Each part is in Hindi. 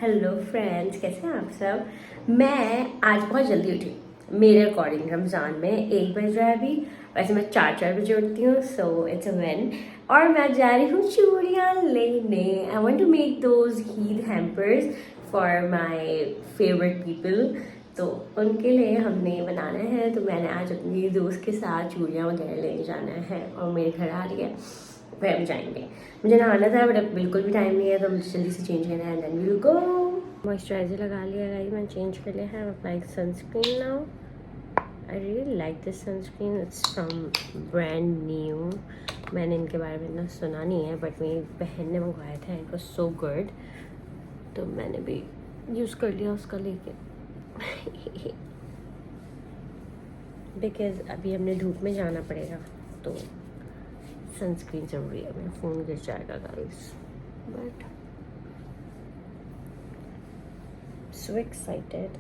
हेलो फ्रेंड्स, कैसे हैं आप सब। मैं आज बहुत जल्दी उठी। मेरे अकॉर्डिंग रमज़ान में 1 बज रहा है अभी। वैसे मैं 4 बजे उठती हूँ, सो इट्स अ विन। और मैं जा रही हूँ चूड़ियाँ लेने। I want to make those heel hampers for my favourite people. तो उनके लिए हमने बनाना है। तो मैंने आज अपनी दोस्त के साथ चूड़ियाँ वगैरह लेने जाना है और मेरे घर आ रही है, फिर हम जाएंगे। मुझे नहाना था बट अब बिल्कुल भी टाइम नहीं है, तो मुझे जल्दी से चेंज करना है and then we will go. Moisturiser लगा लिया गाइस, मैंने चेंज कर लिया है। Apply sunscreen now. I really like this sunscreen, it's from brand new. मैंने इनके बारे में इतना सुना नहीं है बट मेरी बहन ने मंगवाया था, इट वॉज सो गुड, तो मैंने भी यूज़ कर लिया उसका लेके। बिकॉज अभी हमने धूप में जाना पड़ेगा तो सनस्क्रीन ज़रूरी है। मेरा फ़ोन गिर जाएगा गाइस, बट so excited.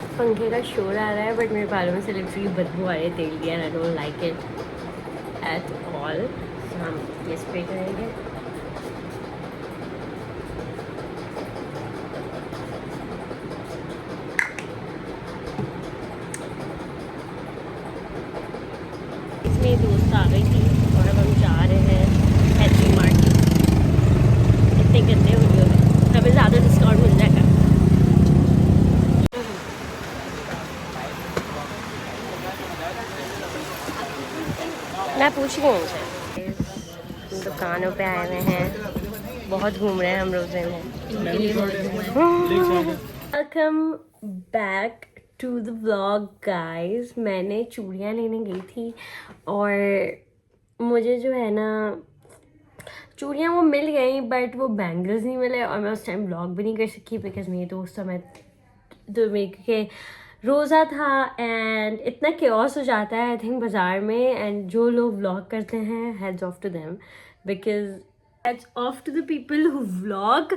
पंखे का शोर आ रहा है बट मेरे बालों में से लिटरली बदबू आ रही है तेल की, and I don't like it at all. हम ये स्प्रे करेंगे। इसमें दोस्त आ गई थी और अब हम जा रहे हैं हैची मार्केट। इतने गंदे हो गए, हमें ज़्यादा डिस्काउंट मिल जाएगा। मैं पूछ रही हूँ उनसे। दुकानों पे आए हुए हैं, बहुत घूम रहे हैं हम रोज़े में। Welcome back to the vlog guys. मैंने चूड़ियाँ लेने गई थी और मुझे जो है ना चूड़ियाँ वो मिल गई बट वो बैंगल्स नहीं मिले, और मैं उस टाइम व्लॉग भी नहीं कर सकी बिकॉज मेरे दोस्त समय तो मेरे के रोज़ा था एंड इतना क्योस हो जाता है आई थिंक बाज़ार में। एंड जो लोग व्लॉग करते हैं, heads off to them, because heads off to the people who vlog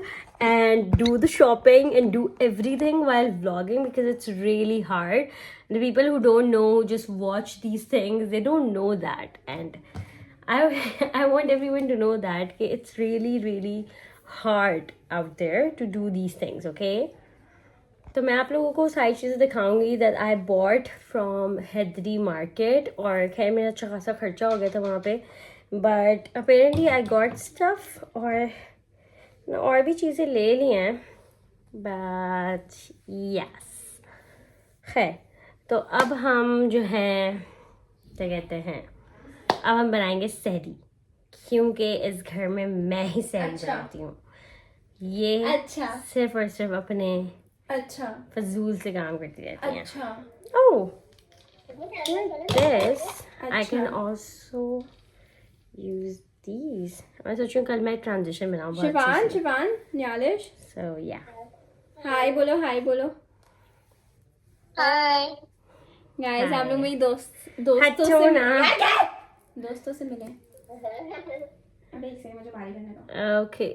and do the shopping and do everything while vlogging, because it's really hard. The people who don't know, who just watch these things, they don't know that. And I I want everyone to know that it's really really hard out there to do these things, okay? तो मैं आप लोगों को सारी चीज़ें दिखाऊंगी that I bought from Hyderi market. और खैर मेरा अच्छा खासा खर्चा हो गया था वहाँ पे, but apparently I got stuff और भी चीज़ें ले ली हैं, बट यस। खैर, तो अब हम जो हैं क्या कहते हैं, अब हम बनाएंगे सहरी, क्योंकि इस घर में मैं ही सहरी बनाती हूँ। ये सिर्फ और सिर्फ अपने फजूल से काम करती रहती हैं। Oh, this I can also use these. मैं सोच रही हूँ कल मैं ट्रांजिशन बनाऊँ। शिवान न्यालिश, सो या हाय बोलो, हाय बोलो। हाय गाइस आप लोग मेरी दोस्तों से मिले। अबे एक सेकंड, मुझे बारी करने दो। ओके,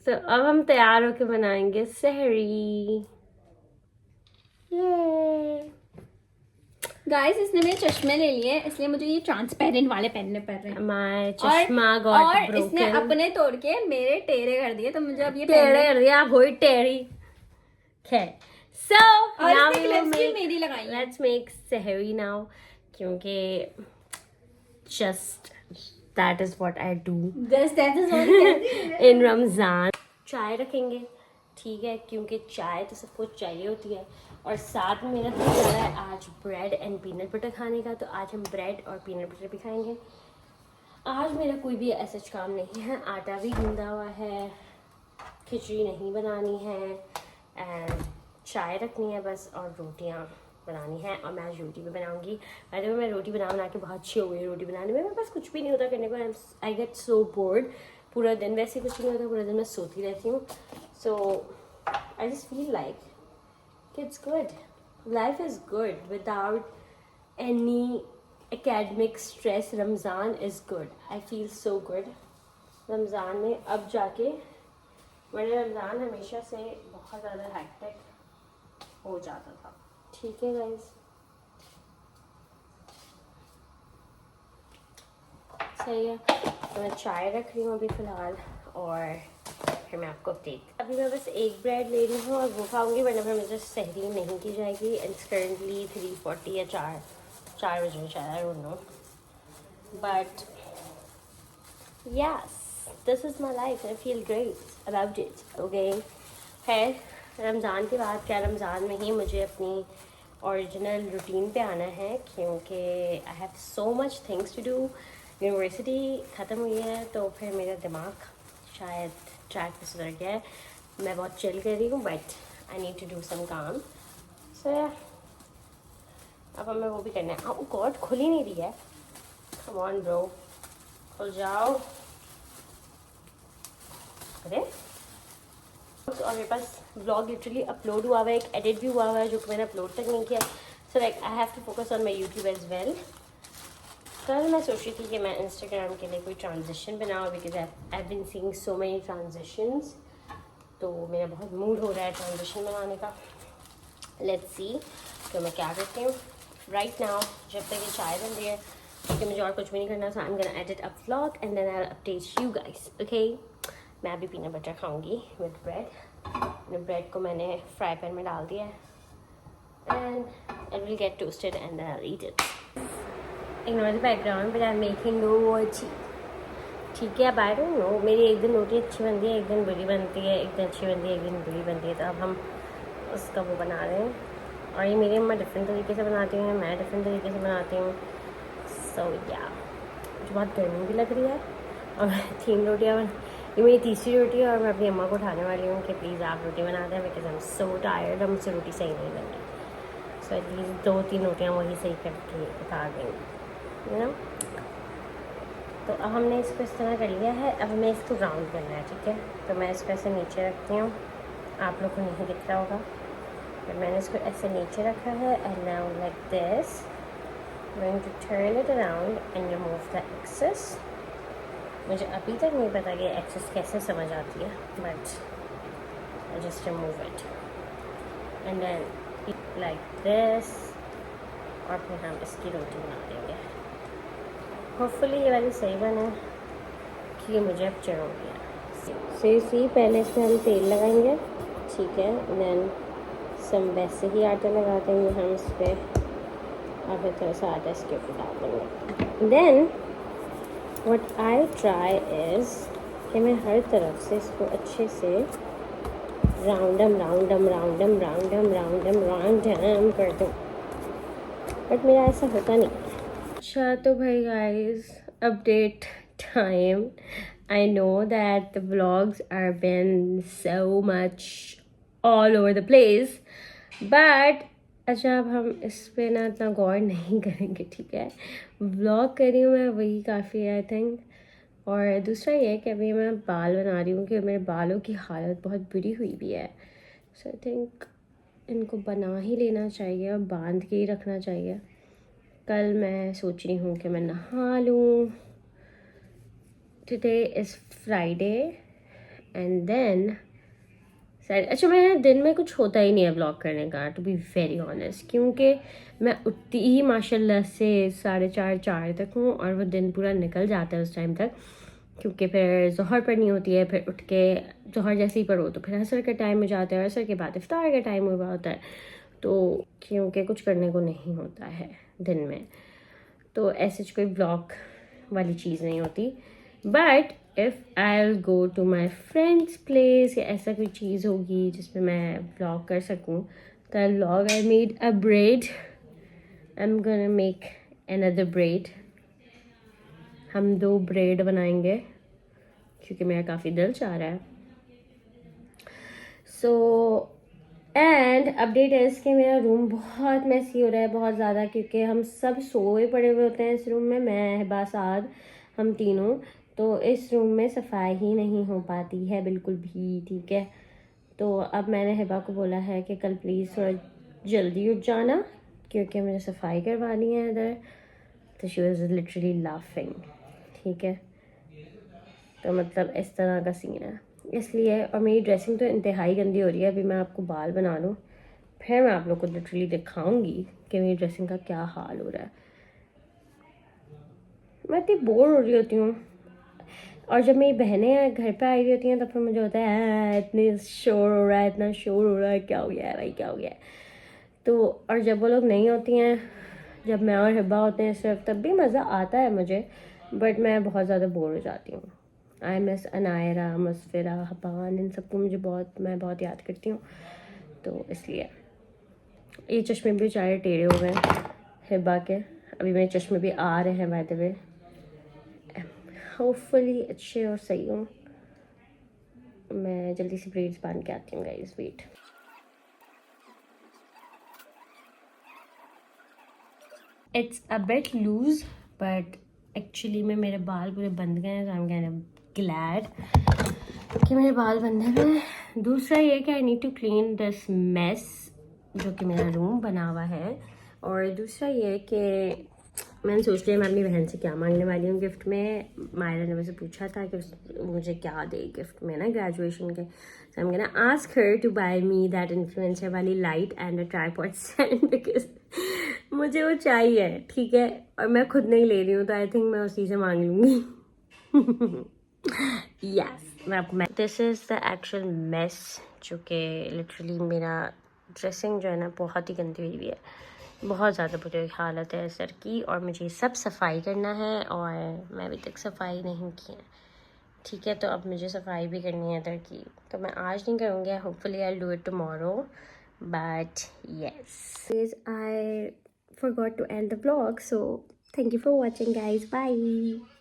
सो अब हम तैयार होके बनाएंगे सहरी। गाइस इसने मेरे चश्मे ले लिए इसलिए मुझे ये ट्रांसपेरेंट वाले पहनने पड़ रहे हैं। माय चश्मा गॉट और ब्रोकन। इसने अपने तोड़ के मेरे टेढ़े कर दिए, तो मुझे अब ये टेढ़े कर दिया, आप हुई टेढ़ी। खैर, so now we will मेरी लगाई। let's make सहरी now, क्योंकि just that is what I do that is what in Ramzan. चाय रखेंगे, ठीक है, क्योंकि चाय तो सबको चाहिए होती है। और साथ में मेरा तो चल रहा है आज ब्रेड एंड पीनट बटर खाने का, तो आज हम ब्रेड और पीनट बटर भी खाएंगे। आज मेरा कोई भी ऐसा काम नहीं है, आटा भी गूंदा हुआ है, खिचड़ी नहीं बनानी है एंड चाय रखनी है बस, और रोटियां बनानी है। और मैं आज रोटी भी बनाऊंगी। पहले मैं रोटी बना के बहुत अच्छी हो गई रोटी बनाने में। मेरे पास कुछ भी नहीं होता करने को, आई गेट सो बोर्ड। पूरा दिन वैसे कुछ नहीं होता, पूरा दिन मैं सोती रहती हूँ। So I just feel like it's good. Life is good without any academic stress. Ramzan is good. I feel so good. Ramzan में अब जाके, मैंने रमज़ान हमेशा से बहुत ज़्यादा हैक्टिक हो जाता था। ठीक है गाइस, सही है। तो मैं चाय रख रही हूँ अभी फ़िलहाल, और फिर मैं आपको अपडेट। अभी मैं बस एक ब्रेड ले रही हूँ और वो खाऊंगी, वरना फिर मुझे सहरी नहीं की जाएगी। इट्स करंटली 3:40 या 4 बजे शायद, I don't know, but yes, this is my life, I feel great about it. Okay, खैर रमज़ान की बात क्या, रमज़ान में ही मुझे अपनी ओरिजिनल रूटीन पे आना है, क्योंकि I have so much things to do. University ख़त्म हुई है तो फिर मेरा दिमाग शायद ट्रैक पे सुधर गया है। मैं बहुत चिल कर रही हूँ, but I need to do some काम। सो अब हमें वो भी करना है। ओह गॉड, खुल ही नहीं रही है। कम ऑन ब्रो, खुल जाओ। अरे, और मेरे पास व्लॉग लिटरली अपलोड हुआ हुआ है, एक एडिट भी हुआ हुआ है जो कि मैंने अपलोड तक नहीं किया। So like I have to focus on my YouTube as well. कल मैं सोच रही थी कि मैं इंस्टाग्राम के लिए कोई ट्रांजिशन बनाऊँ, because I been seeing so many transitions, तो मेरा बहुत मूड हो रहा है ट्रांजिशन बनाने का। लेट्स सी तो मैं क्या करती हूँ राइट नाउ, जब तक ये चाय बन रही है, क्योंकि मुझे और कुछ भी नहीं करना। So I am gonna edit a vlog and then I will update you guys, okay. मैं अभी पीनट बटर खाऊंगी विद ब्रेड। ब्रेड को मैंने फ्राई पैन में डाल दिया है, and it will get toasted and then I will eat it. Ignore the background, but I am making roti. ठीक है, अब आई डोंट नो, मेरी एक दिन रोटी अच्छी बनती है, एक दिन बुरी बनती है, एक दिन अच्छी बनती है, एक दिन बुरी बनती है। तो अब हम उसका वो बना रहे हैं, और ये मेरी अम्मा डिफरेंट तरीके से बनाती हैं, मैं डिफरेंट तरीके से बनाती हूँ। सो या, मुझे बहुत गर्मी भी लग रही है, और 3 रोटियाँ ये मेरी तीसरी रोटी है, और मैं अपनी अम्मा को उठाने वाली हूँ कि प्लीज़ आप रोटी बना दें, because I am so tired. और मुझसे रोटी सही नहीं बन रही। सो एटलीस्ट 2-3 रोटियाँ वही सही करके उतार देंगी, यू नो। तो अब हमने इसको इस तरह कर लिया है, अब हमें इसको राउंड करना है, ठीक है। तो मैं इसको ऐसे नीचे रखती हूँ, आप लोग को नहीं दिख रहा होगा, तो मैंने इसको ऐसे नीचे रखा है। And now like this, going to turn it around and remove the excess. मुझे अभी तक नहीं पता कि एक्सेस कैसे समझ आती है, but I just remove it and then like this, और फिर हम इसकी रोटी बना देंगे। होपफुली ये वाली सही बने, कि मुझे अब चिढ़ हो गया। सी पहले इसमें हम तेल लगाएंगे, ठीक है। देन सम वैसे ही आटा लगा देंगे हम इस पर, और फिर थोड़ा सा आटा इसके ऊपर डाल देंगे। Then what I try is कि मैं हर तरफ से इसको अच्छे से राउंडम कर दूँ, बट मेरा ऐसा होता नहीं। अच्छा तो भाई guys, update time. I know that the vlogs are been so much all over the place, but अच्छा अब हम इस पे ना इतना गौर नहीं करेंगे, ठीक है। व्लॉग कर रही हूँ मैं, वही काफ़ी है आई थिंक। और दूसरा ये है कि अभी मैं बाल बना रही हूँ, कि मेरे बालों की हालत बहुत बुरी हुई भी है। सो आई थिंक इनको बना ही लेना चाहिए और बांध के ही रखना चाहिए। कल मैं सोच रही हूँ कि मैं नहा लूँ। Today is Friday and then अच्छा, मैं दिन में कुछ होता ही नहीं है व्लॉग करने का, टू बी वेरी ऑनेस्ट, क्योंकि मैं उठती ही माशाल्लाह से 4:30 तक हूँ, और वो दिन पूरा निकल जाता है उस टाइम तक, क्योंकि फिर ज़ोहर पढ़नी होती है, फिर उठ के ज़ोहर जैसे ही पढ़ो तो फिर असर का टाइम हो जाता है, और असर के बाद इफ्तार का टाइम हुआ होता है, तो क्योंकि कुछ करने को नहीं होता है दिन में, तो ऐसे कोई ब्लॉग वाली चीज़ नहीं होती। But if I will go to my friends place, या ऐसा कोई चीज़ होगी जिसमें मैं ब्लॉग कर सकूँ, तो vlog I made a bread, I am gonna make another bread. हम 2 ब्रेड बनाएंगे, क्योंकि मेरा काफ़ी दिल चाह रहा है। सो एंड अपडेट है इसके, मेरा रूम बहुत मैसी हो रहा है, बहुत ज़्यादा, क्योंकि हम सब सोए पड़े हुए होते हैं इस रूम में, मैं बासाद हम तीनों, तो इस रूम में सफाई ही नहीं हो पाती है बिल्कुल भी, ठीक है। तो अब मैंने हिबा को बोला है कि कल प्लीज़ थोड़ा जल्दी उठ जाना, क्योंकि मुझे सफाई करवानी है इधर। तो शी वॉज लिटरली लाफिंग, ठीक है। तो मतलब इस तरह का सीन है। इसलिए। और मेरी ड्रेसिंग तो इंतहाई गंदी हो रही है। अभी मैं आपको बाल बना लूँ, फिर मैं आप लोग को लिटरली दिखाऊंगी कि मेरी ड्रेसिंग का क्या हाल हो रहा है। मैं इतनी बोर हो रही होती हूँ, और जब मेरी बहनें घर पे आई हुई होती हैं तब फिर मुझे होता है इतनी शोर हो रहा है, इतना शोर हो रहा है, क्या हो गया है भाई, क्या हो गया है। तो और जब वो लोग नहीं होती हैं, जब मैं और हिब्बा होते हैं सिर्फ, तब भी मज़ा आता है मुझे, बट मैं बहुत ज़्यादा बोर हो जाती हूँ। आई मिस अनायरा, मुसफिरा, हपान, इन सबको मैं बहुत याद करती हूँ। तो इसलिए ये चश्मे भी बेचारे टेढ़े हो गए हिब्बा के। अभी मेरे चश्मे भी आ रहे हैं बाय द वे, होपफुली अच्छे और सही हूँ। मैं जल्दी से ब्रेड्स बांध के आती हूँ guys, wait. It's a bit loose, but actually में मेरे बाल पूरे बंध गए हैं, so I am kind of glad कि मेरे बाल बंधे हुए हैं। दूसरा ये कि I need to clean this mess जो कि मेरा रूम बना हुआ है। और दूसरा ये कि मैंने सोच लिया मैं अपनी बहन से क्या मांगने वाली हूँ गिफ्ट में। मायरा ने मुझसे पूछा था कि मुझे क्या दे गिफ्ट में ना ग्रेजुएशन के। So I'm gonna ask her to buy me that influencer वाली light and a tripod stand because मुझे वो चाहिए, ठीक है। और मैं खुद नहीं ले रही हूँ, तो आई थिंक मैं उसी से मांग लूँगी। यस, मैं आपको this is the actual mess, जो कि लिटरली मेरा ड्रेसिंग जो है ना बहुत ही गंदी हुई है, बहुत ज़्यादा बुरी हालत है सर की। और मुझे सब सफाई करना है, और मैं अभी तक सफाई नहीं की है, ठीक है। तो अब मुझे सफाई भी करनी है इधर की, तो मैं आज नहीं करूँगी, hopefully I do it tomorrow. But yes, I forgot to end the vlog, so thank you for watching guys, bye.